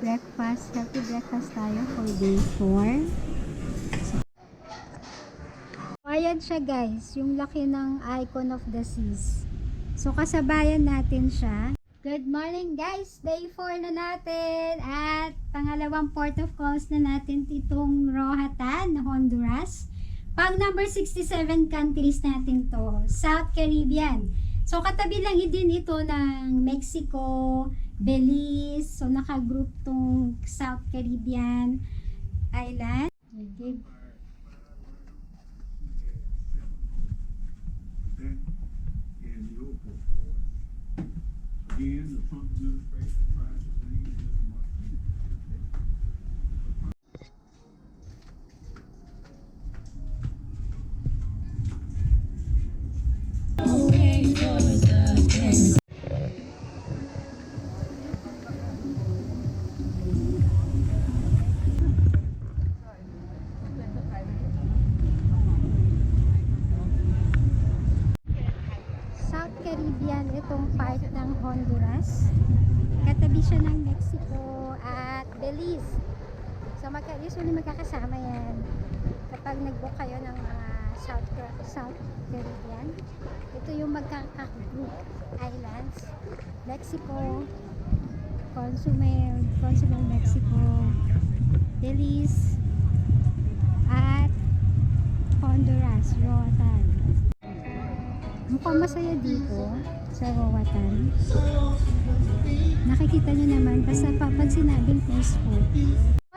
breakfast. Healthy breakfast tayo for day 4. So, ayan siya guys, yung laki ng icon of the seas. So kasabayan natin siya. Good morning guys! Day 4 na natin at pangalawang port of calls na natin itong Roatan, Honduras. Pang number 67 countries natin to, South Caribbean. So katabi lang din ito ng Mexico, Belize. So nakagroup tong South Caribbean island. Okay. Again, the Trump administration tries to leave this much. South Caribbean itong part ng Honduras. Katabi siya ng Mexico at Belize. So usually magkakasama yan kapag nag-book kayo ng mga South Caribbean. Ito yung magkaka-group islands. Mexico, Consumel Mexico, Belize, at Honduras, Roatan. Mukhang masaya dito sa Roatan. Nakikita nyo naman, basta pag sinabing peaceful.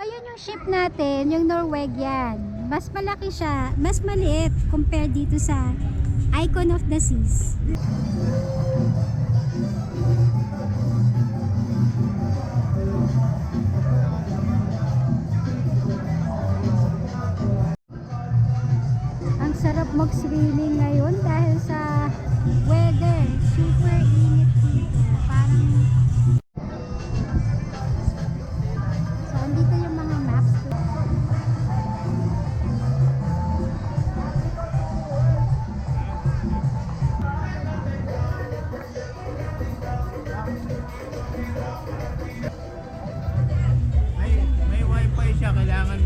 Ayan yung ship natin, yung Norwegian. Mas malaki siya, mas maliit compared dito sa Icon of the Seas. Ang sarap mag-swimming ngayon dahil sa weather. Super init dito. Parang so, andito yung mga maps. May wifi siya, kailangan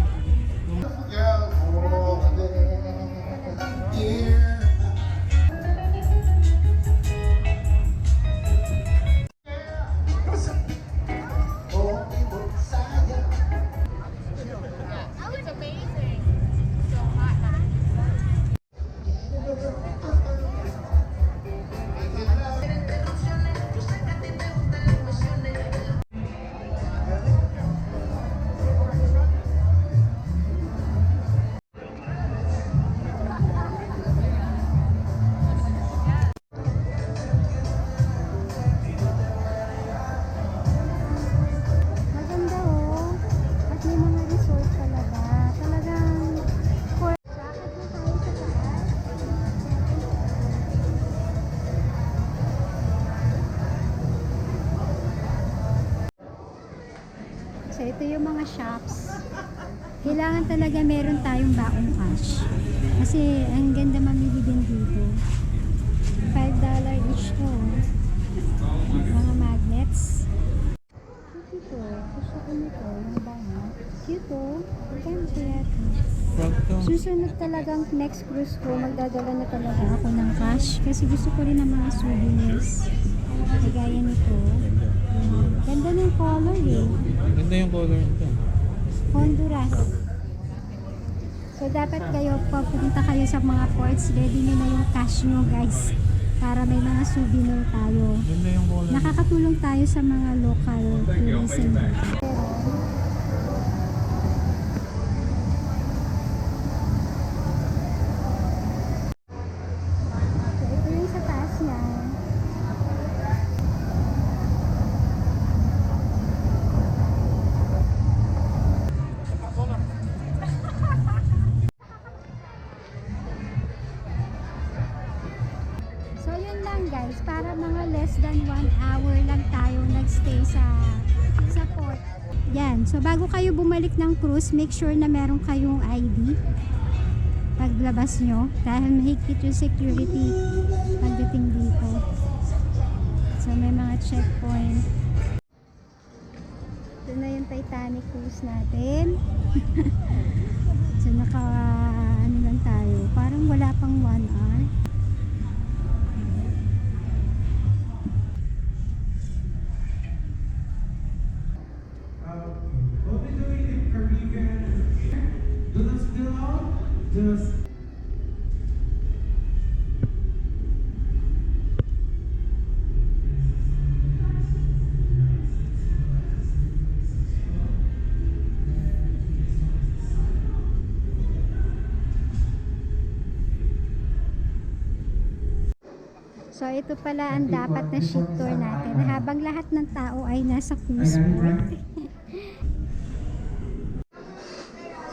Maganda oh. At may mga resort talaga. Talagang for bakit na tayo sa taas? So ito yung mga shops. Kailangan talaga meron tayong baong cash. Kasi ang ganda mamili din dito. $5 each to. Mga magnets. Ito, gusto ko nito, yung bango. Cute oh. Magkano kaya ito? Susunod talagang next cruise ko, magdadala na talaga ako ng cash. Kasi gusto ko rin ng mga souvenirs. Kagaya nito. Ganda ng color eh. Ganda yung color nito. Honduras. So dapat kayo, papunta kayo sa mga ports, ready nyo na yung cash nyo guys. Para may mga souvenir tayo. Ganda yung color. Nakakatulong tayo sa mga local tourism. So ito yung sa taas niya. So yun lang guys, para mga less than 1 hour lang tayo nagstay sa port. Yan, so bago kayo bumalik ng cruise, make sure na meron kayong ID paglabas nyo dahil mahigpit yung security pagdating dito. So may mga checkpoint. Ito na yung Titanic cruise natin. So naka ano lang tayo, parang wala pang 1 hour. We'll be doing the Caribbean. Do not spill out. Just So ito pala ang dapat na ship tour natin habang lahat ng tao ay nasa cruise port.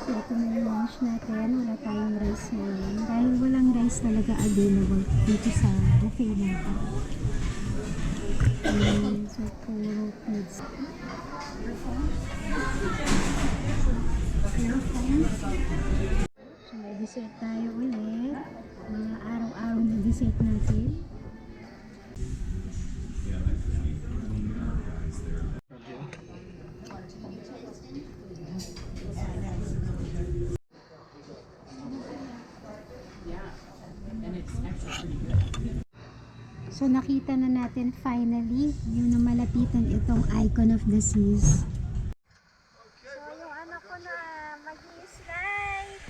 So ito na yung lunch natin. Wala tayong rice ngayon. Dahil walang rice talaga available dito sa buffet natin. So puro foods. So may dessert tayo ulit. Mga araw-araw na dessert natin. So nakita na natin finally yung namalapitan itong Icon of the Seas. So yung anak ko na mag-i-slide.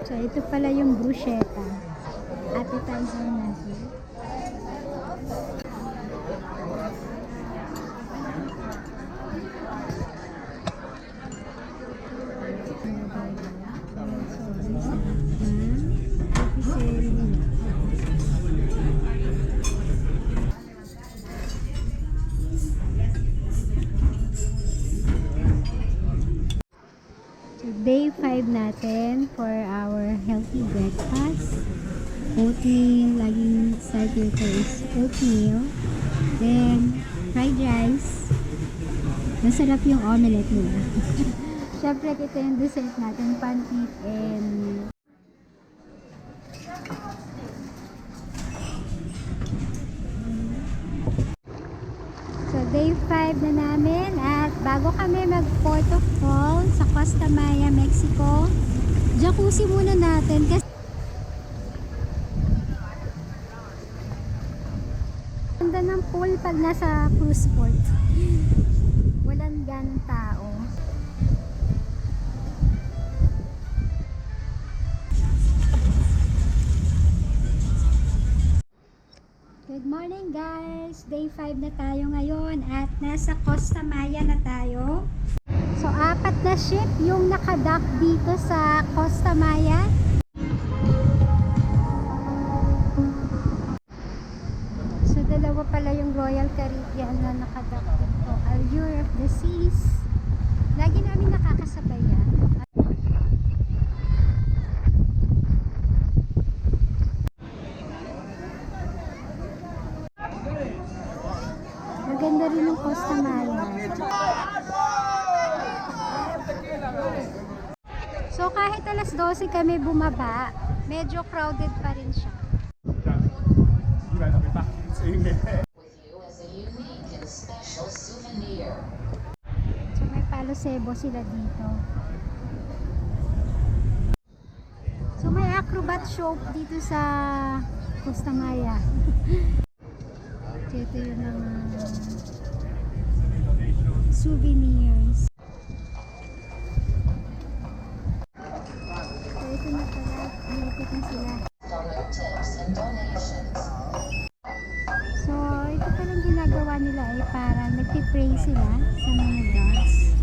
So ito pala yung bruschetta. Appetizer natin. Day 5 natin for our healthy breakfast. Oatmeal, laging starter ko is oatmeal. Then, fried rice. Masarap yung omelette nila. Siyempre, ito yung dessert natin, pancake and so, day 5 na namin at bago kami mag-port of call sa Costa Maya, Mexico, jacuzzi muna natin kasi ganda ng pool pag nasa cruise port. Walang ganong tao. Good morning guys! Day 5 na tayo ngayon at nasa Costa Maya na tayo. So 4 na ship yung nakadock dito sa Costa Maya. So dalawa pala yung Royal Caribbean na nakadock dito. Allure of the Seas. Lagi namin nakakasabay yan. Maganda rin yung Costa Maya. So kahit alas 12 kami bumaba, medyo crowded pa rin siya. So may palo sebo sila dito. So may acrobat show dito sa Costa Maya. Ito yung mga souvenirs. So ito na pala, malapit na sila. Tips and donations. ginagawa nila ay para nagpipray sila sa mga gods.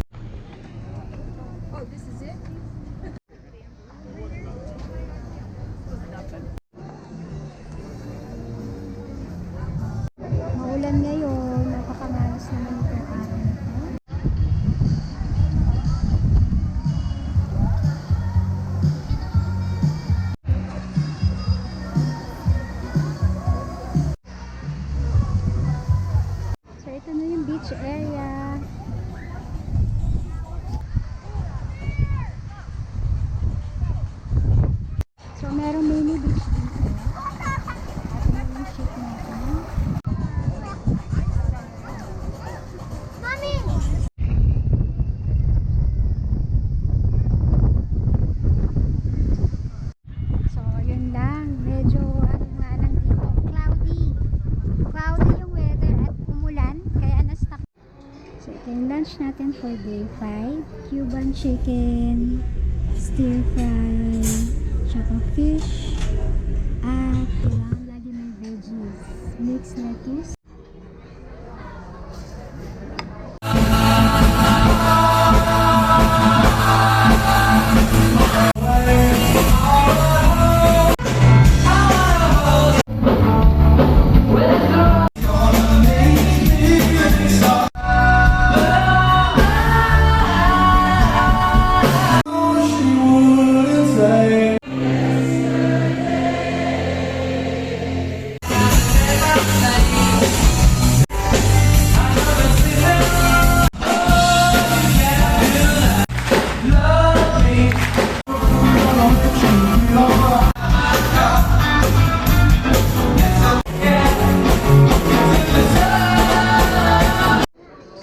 Maulan ngayon, napakamalas naman itong araw na to. So ito na yung beach area. So merong mini beach dito. Ito yung ship natin. So, yun lang. Medyo, ano nga lang dito, cloudy. Cloudy yung weather at umulan, kaya na-stuck. So, ito yung lunch natin for day 5. Cuban chicken, stir fry, tsaka fish, at kailangan lagi may veggies. Mixed lettuce.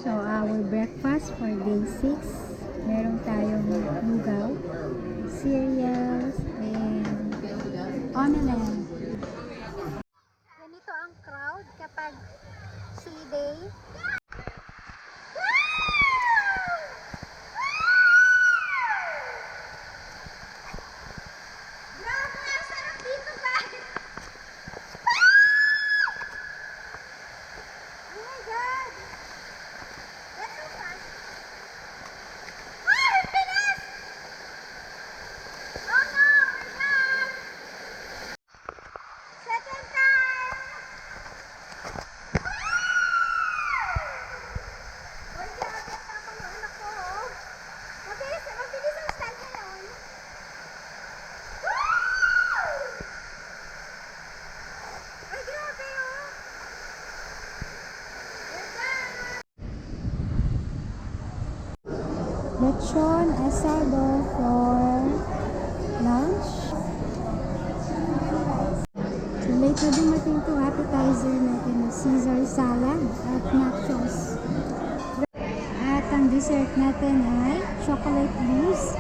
So, our breakfast for day 6, meron tayong lugaw, cereals, and omelette. Ganito ang crowd kapag sea day. Grabe, ang sarap dito, guys! Oh my God! That's so fun! Ah! Pinas! Oh no! We're done! Second time! Uy, grabe ang tapang ng anak ko, oh. Mabilis ang stand ngayon. Ay, grabe, oh. We're done! Lechon asado for lunch. So late na dumating to appetizer natin na Caesar salad at nachos. At ang dessert natin ay chocolate mousse.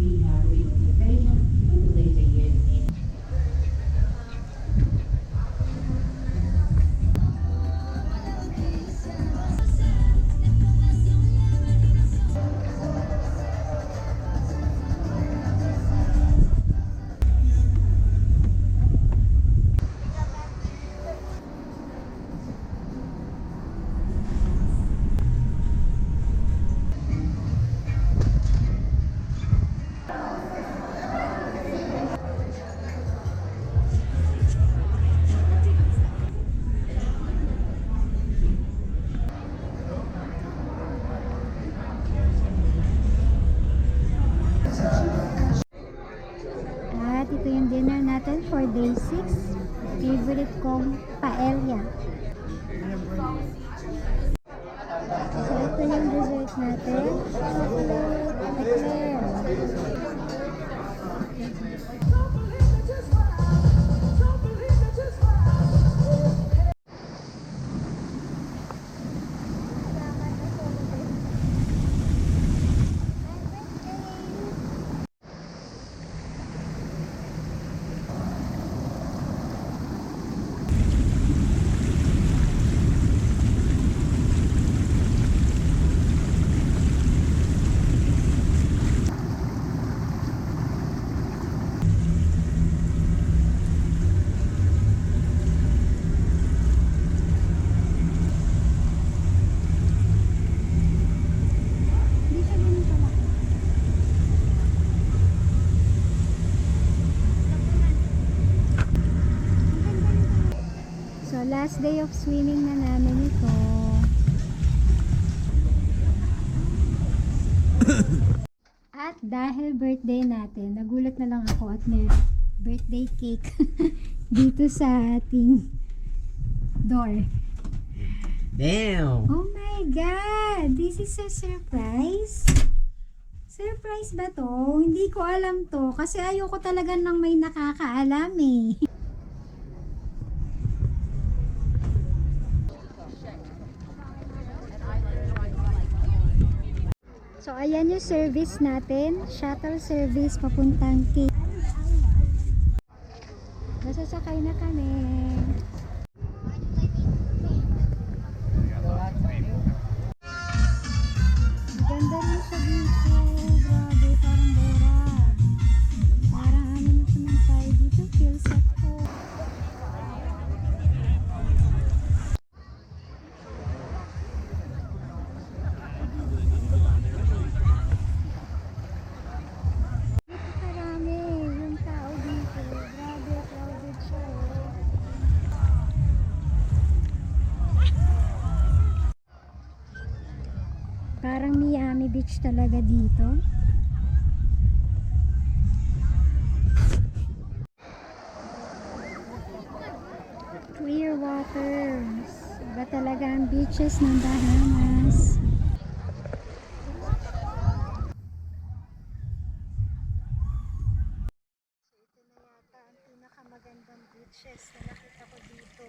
We have relocation until later years in At ito yung dinner natin for day 6. Favorite kong paella. So ito yung dessert natin. Chocolate eclair. last day of swimming na namin ito. At dahil birthday natin, nagulat na lang ako at may birthday cake dito sa ating door. Damn! Oh my God! This is a surprise. Surprise ba to? Hindi ko alam to kasi ayoko talaga ng may nakakaalam eh. So ayan yung service natin, shuttle service papuntang Cape. Nasasakay na kami. Ganda rin siya dito. Grabe, parang Bora. Parang ano na naman tayo dito. Feel set ko. Dito karami yung tao dito. Grabe, crowded siya. Parang Miami Beach talaga dito. Clear waters. Iba talaga ang beaches ng Bahamas. Ito na yata ang pinakamagandang beaches na nakita ko dito.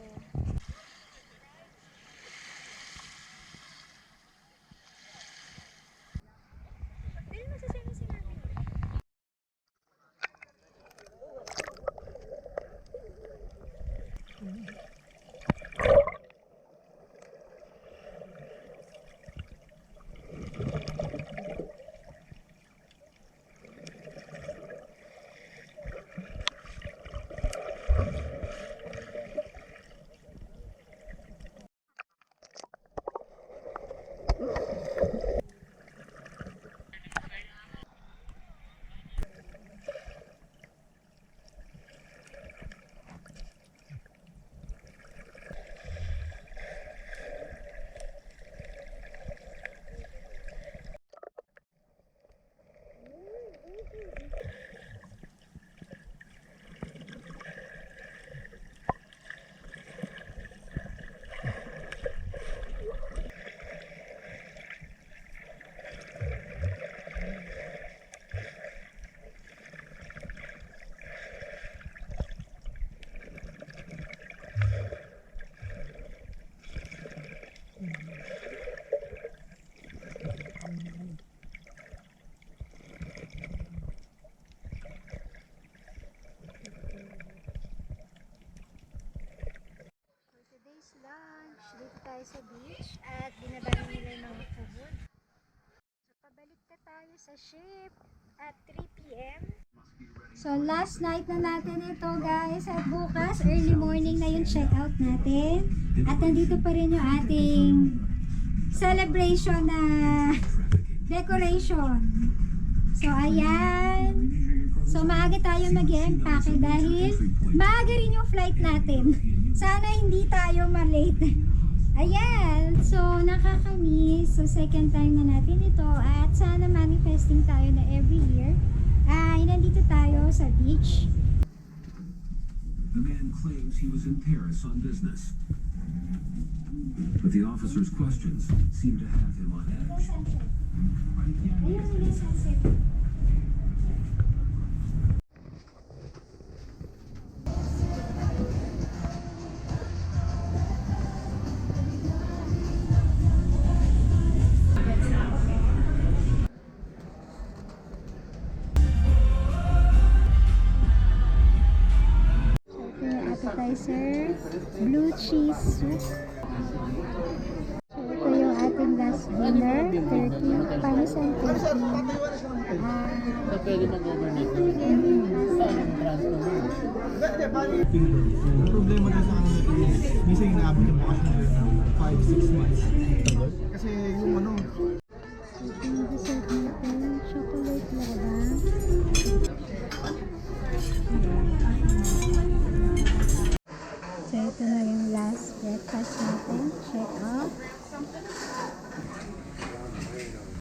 Today's lunch, dito tayo sa beach at binabalik nila yung mga food. So, pabalik na tayo sa ship at 3 p.m. So, last night na natin ito guys at bukas, early morning na yung check-out natin. At nandito pa rin yung ating celebration na decoration. So, ayan. So, maaga tayo mag-empake dahil maaga rin yung flight natin. Sana hindi tayo ma-late. Ayan. So, nakakamiss. So, second time na natin ito. At sana manifesting tayo na every year. Ay, nandito tayo sa beach. The man claims he was in Paris on business. But the officer's questions seem to have him on edge. Ayun, may sunset. Appetizer, blue cheese soup. So, ito yung ating last dinner, turkey, parmesan turkey. Pwede mag-overnight. Ang problema din sa kanila ito is minsan inaabot yung bakasyon nila ng 5-6 months. Kasi